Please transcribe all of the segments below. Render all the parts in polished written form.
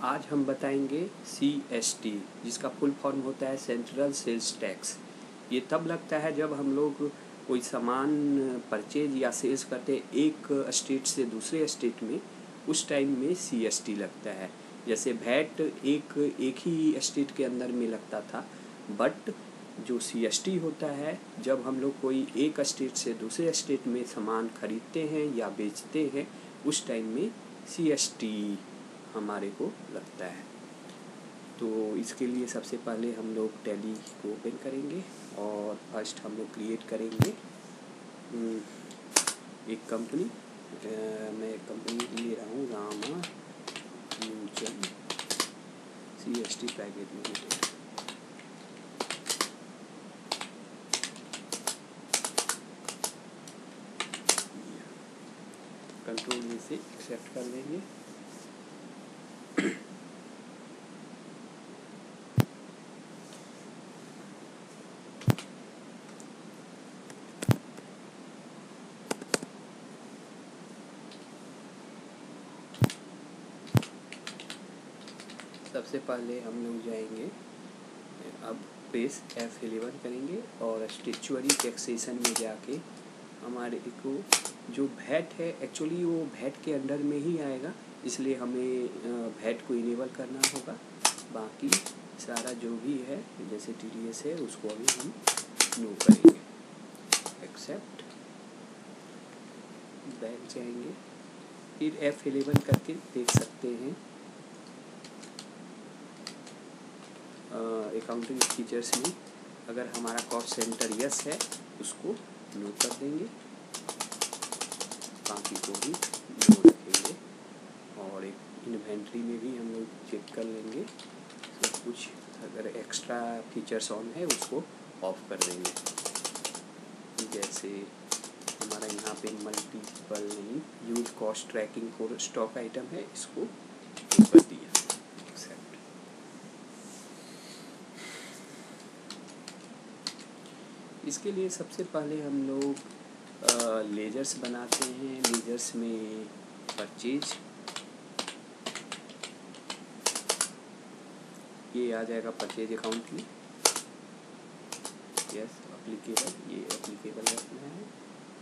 आज हम बताएंगे CST, जिसका फुल फॉर्म होता है सेंट्रल सेल्स टैक्स। ये तब लगता है जब हम लोग कोई सामान परचेज या सेल्स करते एक स्टेट से दूसरे स्टेट में, उस टाइम में CST लगता है। जैसे वैट एक ही स्टेट के अंदर में लगता था, बट जो CST होता है जब हम लोग कोई एक स्टेट से दूसरे स्टेट में सामान खरीदते हैं या बेचते हैं, उस टाइम में CST हमारे को लगता है। तो इसके लिए सबसे पहले हम लोग टैली को ओपन करेंगे और फर्स्ट हम लोग क्रिएट करेंगे एक कंपनी। मैं एक कंपनी ले रहा हूँ, Rama mutual CST private limited. Control में से एक्सेप्ट कर लेंगे। सबसे पहले हम लोग जाएंगे, अब पेज F11 करेंगे और स्टैट्यूटरी टैक्सेशन में जाके हमारे को जो वैट है, एक्चुअली वो वैट के अंडर में ही आएगा, इसलिए हमें वैट को इनेबल करना होगा। बाकी सारा जो भी है जैसे TDS है उसको अभी हम नो करेंगे। एक्सेप्ट, बैक जाएंगे, फिर F11 करके देख सकते हैं अकाउंटिंग फीचर्स में अगर हमारा कॉस्ट सेंटर यस है उसको नो कर देंगे, बाकी को भी नो रखेंगे। और एक इन्वेंट्री में भी हम लोग चेक कर लेंगे, सब कुछ अगर एक्स्ट्रा फीचर्स ऑन है उसको ऑफ कर देंगे। जैसे हमारा यहाँ पे मल्टीपल नहीं use cost tracking for stock item है, इसको नो कर दिया। इसके लिए सबसे पहले हम लोग लेजर्स बनाते हैं। लेजर्स में परचेज ये आ जाएगा, परचेज अकाउंट में यस अप्लीकेबल, ये अप्लीकेबल रखना है।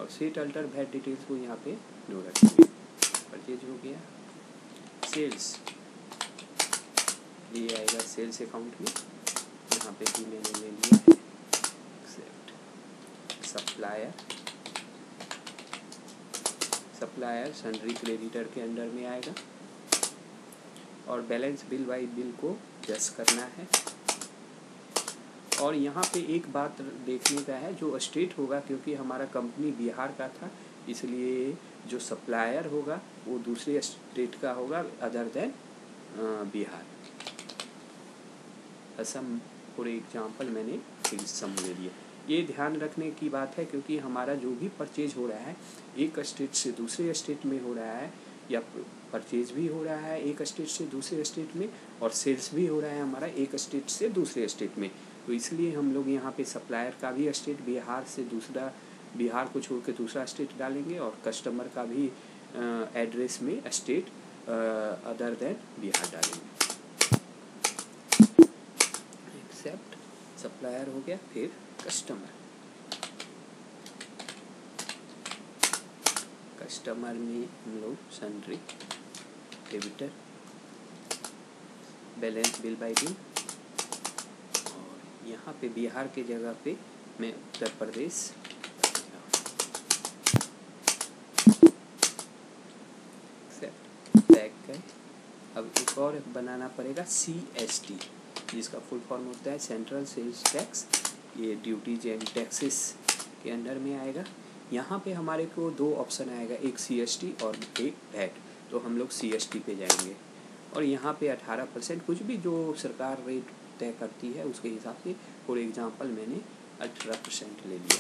और सेट अल्टर वैट डिटेल्स को यहाँ पे नो रखेंगे। परचेज हो गया। सेल्स ये आएगा सेल्स अकाउंट में, यहाँ पे भी मैंने ले लिया है। सप्लायर सन्ड्री क्रेडिटर के अंडर में आएगा। और बैलेंस बिल बाई बिल को जस करना है। और यहाँ पे एक बात देखने का है, जो स्टेट होगा, क्योंकि हमारा कंपनी बिहार का था इसलिए जो सप्लायर होगा वो दूसरे स्टेट का होगा other than Bihar. Assam for example मैंने असम ले लिया। ये ध्यान रखने की बात है, क्योंकि हमारा जो भी परचेज हो रहा है एक स्टेट से दूसरे स्टेट में हो रहा है, या परचेज भी हो रहा है एक स्टेट से दूसरे स्टेट में, और सेल्स भी हो रहा है हमारा एक स्टेट से दूसरे स्टेट में। तो इसलिए हम लोग यहाँ पे सप्लायर का भी स्टेट बिहार से दूसरा, बिहार को छोड़ के दूसरा स्टेट डालेंगे, और कस्टमर का भी एड्रेस में स्टेट अदर देन बिहार डालेंगे। एक्सेप्ट, सप्लायर हो गया। फिर कस्टमर में हम लोग sundry debtor, balance bill by bill, और यहाँ पे बिहार के जगह पे मैं उत्तर प्रदेश। बैक गए। अब एक और बनाना पड़ेगा CST, जिसका फुल फॉर्म होता है सेंट्रल सेल्स टैक्स। ये ड्यूटीज एंड टैक्सेस के अंडर में आएगा। यहाँ पे हमारे को दो ऑप्शन आएगा, एक CST और एक वैट। तो हम लोग CST पे जाएंगे, और यहाँ पे 18% कुछ भी जो सरकार रेट तय करती है उसके हिसाब से, फॉर एग्जांपल मैंने 18% ले लिया।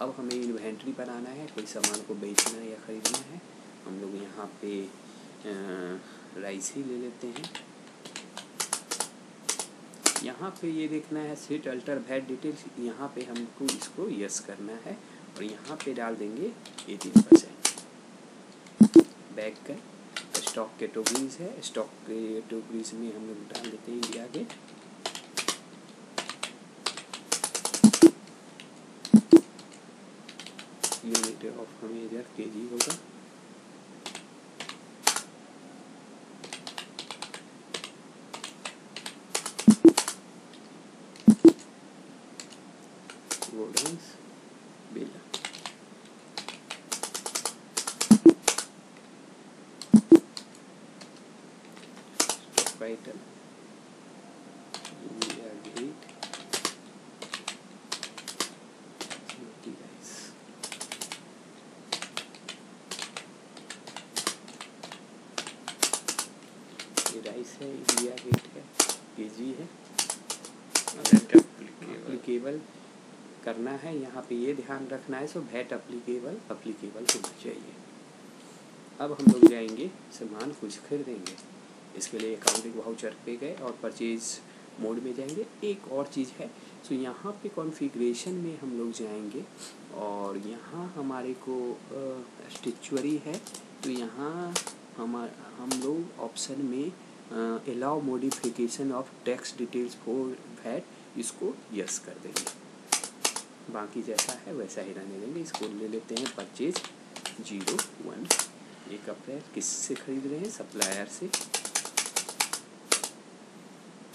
अब हमें इन्वेंट्री बनाना है, कोई सामान को बेचना या ख़रीदना है। हम लोग यहाँ पे राइस ही ले लेते हैं। यहाँ पे ये देखना है सेट अल्टर वैट डिटेल्स, यहाँ पे हमको इसको यस करना है, और यहाँ पे डाल देंगे 18%। बैक का स्टॉक कैटेगरीज है, स्टॉक कैटेगरीज में हम लोग डाल देते हैं India Gate. Unit of measure KG होगा। गोडाउन्स बेला। Title India Gate rice. ये राइस है, इंडिया गेट है, केजी है। एप्लीकेबल करना है, यहाँ पे ये ध्यान रखना है, सो वैट अप्लीकेबल होना चाहिए। अब हम लोग जाएंगे सामान कुछ खरीदेंगे, इसके लिए अकाउंटिंग वाउचर पे गए और परचेज मोड में जाएंगे। एक और चीज़ है, सो यहाँ पे कॉन्फ़िगरेशन में हम लोग जाएंगे और यहाँ हमारे को स्टिचुअरी है, तो यहाँ हम लोग ऑप्शन में allow modification of tax details for VAT, इसको यस कर देंगे। बाकी जैसा है वैसा ही रहने देंगे। इसको ले लेते हैं परचेज 01 1 अप्रैल। किससे खरीद रहे हैं? सप्लायर से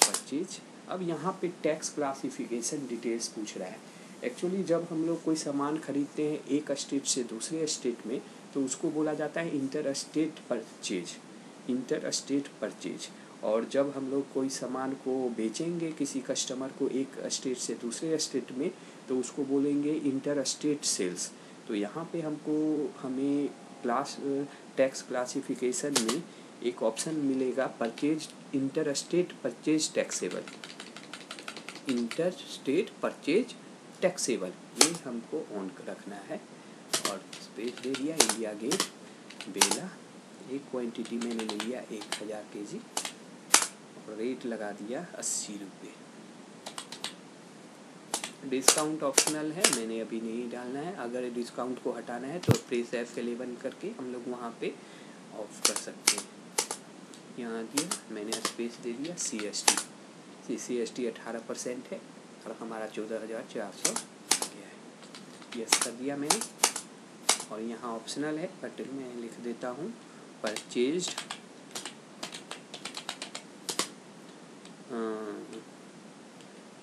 परचेज। अब यहाँ पे टैक्स क्लासिफिकेशन डिटेल्स पूछ रहा है। एक्चुअली जब हम लोग कोई सामान खरीदते हैं एक स्टेट से दूसरे स्टेट में, तो उसको बोला जाता है इंटर स्टेट परचेज। और जब हम लोग कोई सामान को बेचेंगे किसी कस्टमर को एक स्टेट से दूसरे स्टेट में, तो उसको बोलेंगे इंटर स्टेट सेल्स। तो यहाँ पे हमें टैक्स क्लासिफिकेशन में एक ऑप्शन मिलेगा purchase inter state purchase taxable, inter state purchase taxable, ये हमको ऑन रखना है। और स्पेस दे दिया इंडिया गेट बेला। एक क्वांटिटी मैंने ले लिया 1000 kg और रेट लगा दिया 80 रुपये। डिस्काउंट ऑप्शनल है, मैंने अभी नहीं डालना है। अगर डिस्काउंट को हटाना है तो प्रेस F11 करके हम लोग वहाँ पे ऑफ कर सकते हैं। यहाँ दिया मैंने स्पेस दे दिया CST 18% है और हमारा 14,400 आ गया है। यस कर दिया मैंने। और यहाँ ऑप्शनल है बट मैं लिख देता हूँ purchased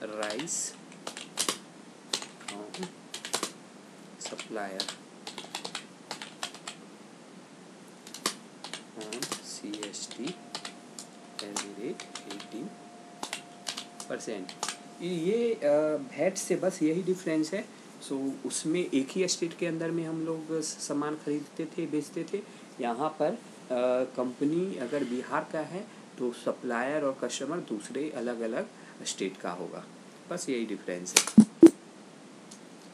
rice from supplier on CST rate 18%। ये वैट से बस यही डिफरेंस है। सो उसमें एक ही स्टेट के अंदर में हम लोग सामान खरीदते थे बेचते थे। यहाँ पर कंपनी अगर बिहार का है तो सप्लायर और कस्टमर दूसरे अलग अलग स्टेट का होगा, बस यही डिफरेंस है।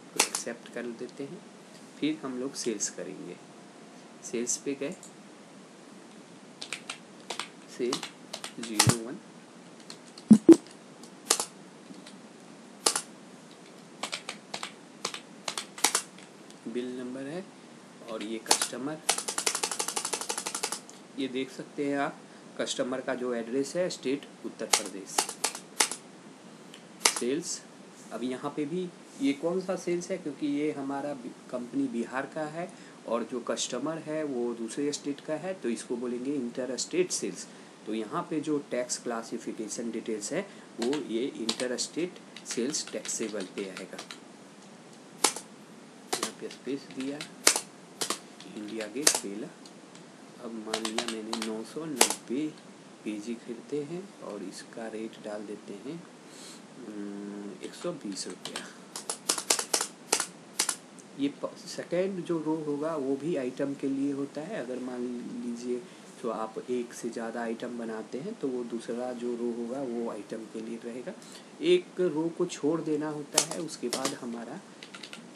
तो एक्सेप्ट कर देते हैं। फिर हम लोग सेल्स करेंगे। सेल्स पे गए, सेल 01 बिल नंबर है और ये कस्टमर, ये देख सकते हैं आप कस्टमर का जो एड्रेस है स्टेट उत्तर प्रदेश। सेल्स अब यहाँ पे भी ये कौन सा सेल्स है, क्योंकि ये हमारा कंपनी बिहार का है और जो कस्टमर है वो दूसरे स्टेट का है, तो इसको बोलेंगे इंटर स्टेट सेल्स। तो यहाँ पे जो टैक्स क्लासिफिकेशन डिटेल्स है वो ये इंटर स्टेट सेल्स टैक्सेबल पे आएगा। यहाँ पे स्पेस दिया इंडिया गेट बेला। अब मान लिया मैंने 990 kg खरीदते हैं और इसका रेट डाल देते हैं 120 रुपया। ये सेकेंड जो रो होगा वो भी आइटम के लिए होता है। अगर मान लीजिए तो आप एक से ज़्यादा आइटम बनाते हैं तो वो दूसरा जो रो होगा वो आइटम के लिए रहेगा। एक रो को छोड़ देना होता है, उसके बाद हमारा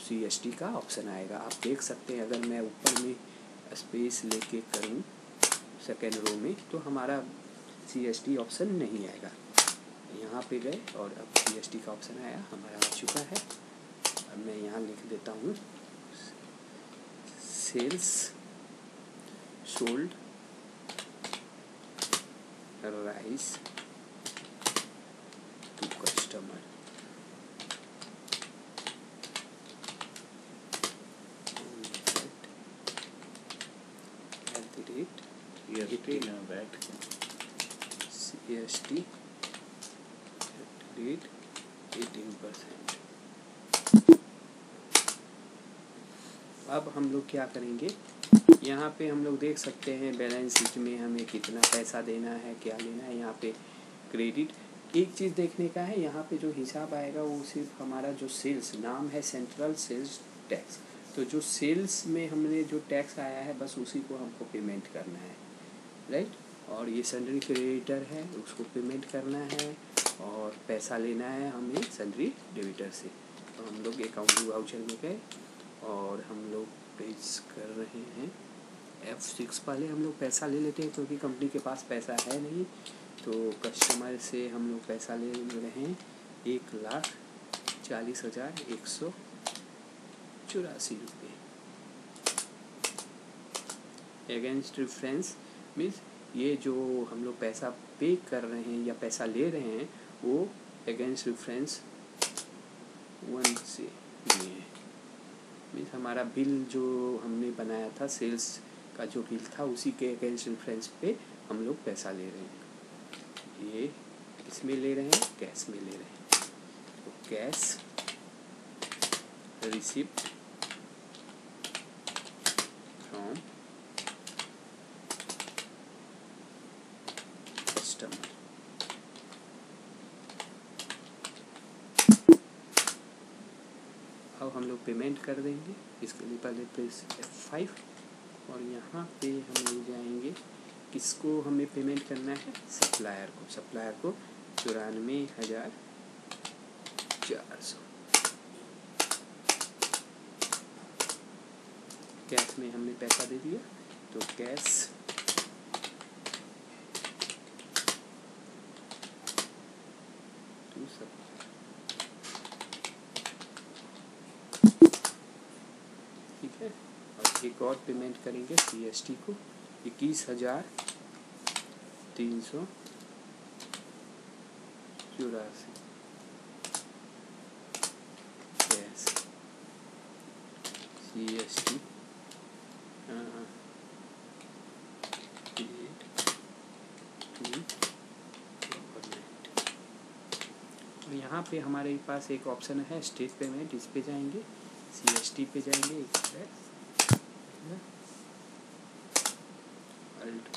CST का ऑप्शन आएगा। आप देख सकते हैं अगर मैं ऊपर में स्पेस लेके करूं सेकेंड रो में तो हमारा CST ऑप्शन नहीं आएगा। यहाँ पे गए और अब CST का ऑप्शन आया, हमारा आ चुका है। अब मैं यहाँ लिख देता हूँ sales sold rice to customer CST @ 18%। अब हम लोग क्या करेंगे, यहाँ पे हम लोग देख सकते हैं बैलेंस शीट में हमें कितना पैसा देना है, क्या लेना है। यहाँ पे क्रेडिट, एक चीज़ देखने का है, यहाँ पे जो हिसाब आएगा वो सिर्फ हमारा जो सेल्स, नाम है सेंट्रल सेल्स टैक्स, तो जो सेल्स में हमने जो टैक्स आया है बस उसी को हमको पेमेंट करना है, राइट। और ये सन्ड्री क्रेडिटर है, उसको पेमेंट करना है और पैसा लेना है हमें सन्ड्री डेबिटर से। तो हम लोग अकाउंट वाउचर में गए और हम लोग पेश कर रहे हैं F6। पहले हम लोग पैसा ले लेते हैं क्योंकि कंपनी के पास पैसा है नहीं, तो कस्टमर से हम लोग पैसा ले रहे हैं 1,40,184 रुपये। अगेंस्ट रेफरेंस मीन्स ये जो हम लोग पैसा पे कर रहे हैं या पैसा ले रहे हैं वो अगेंस्ट रेफरेंस 1 से लिए है। मीन्स हमारा बिल जो हमने बनाया था, सेल्स का जो बिल था उसी के अगेंस्ट रेफरेंस पे हम लोग पैसा ले रहे हैं। ये इसमें ले रहे हैं, कैश में ले रहे हैं, तो कैश रिसिप्ट फ्रॉम कस्टमर। अब हम लोग पेमेंट कर देंगे। इसके लिए पहले प्रेस F5 और यहाँ पे हम ले जाएंगे, किसको हमें पेमेंट करना है, सप्लायर को। सप्लायर को 94,400। कैश में हमने पैसा दे दिया, तो कैश टू सप्लायर, ठीक है। और एक और पेमेंट करेंगे CST को 21,384। कैश CST यहाँ पे हमारे पास एक ऑप्शन है स्टेट पेमेंट, इस पे जाएंगे, CST पे जाएंगे, Alt P,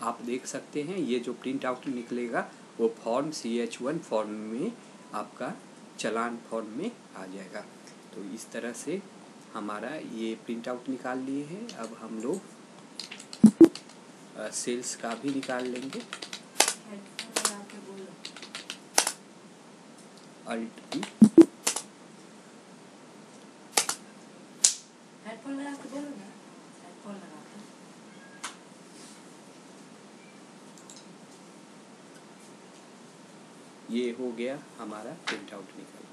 आप देख सकते हैं ये जो प्रिंट आउट निकलेगा वो फॉर्म CH1 फॉर्म में आपका चालान फॉर्म में आ जाएगा। तो इस तरह से हमारा ये प्रिंट आउट निकाल लिए हैं। अब हम लोग सेल्स का भी निकाल लेंगे। Alt P, हेडफोन लगा के बोलो ना, हेडफोन लगा के। ये हो गया हमारा प्रिंट आउट निकल।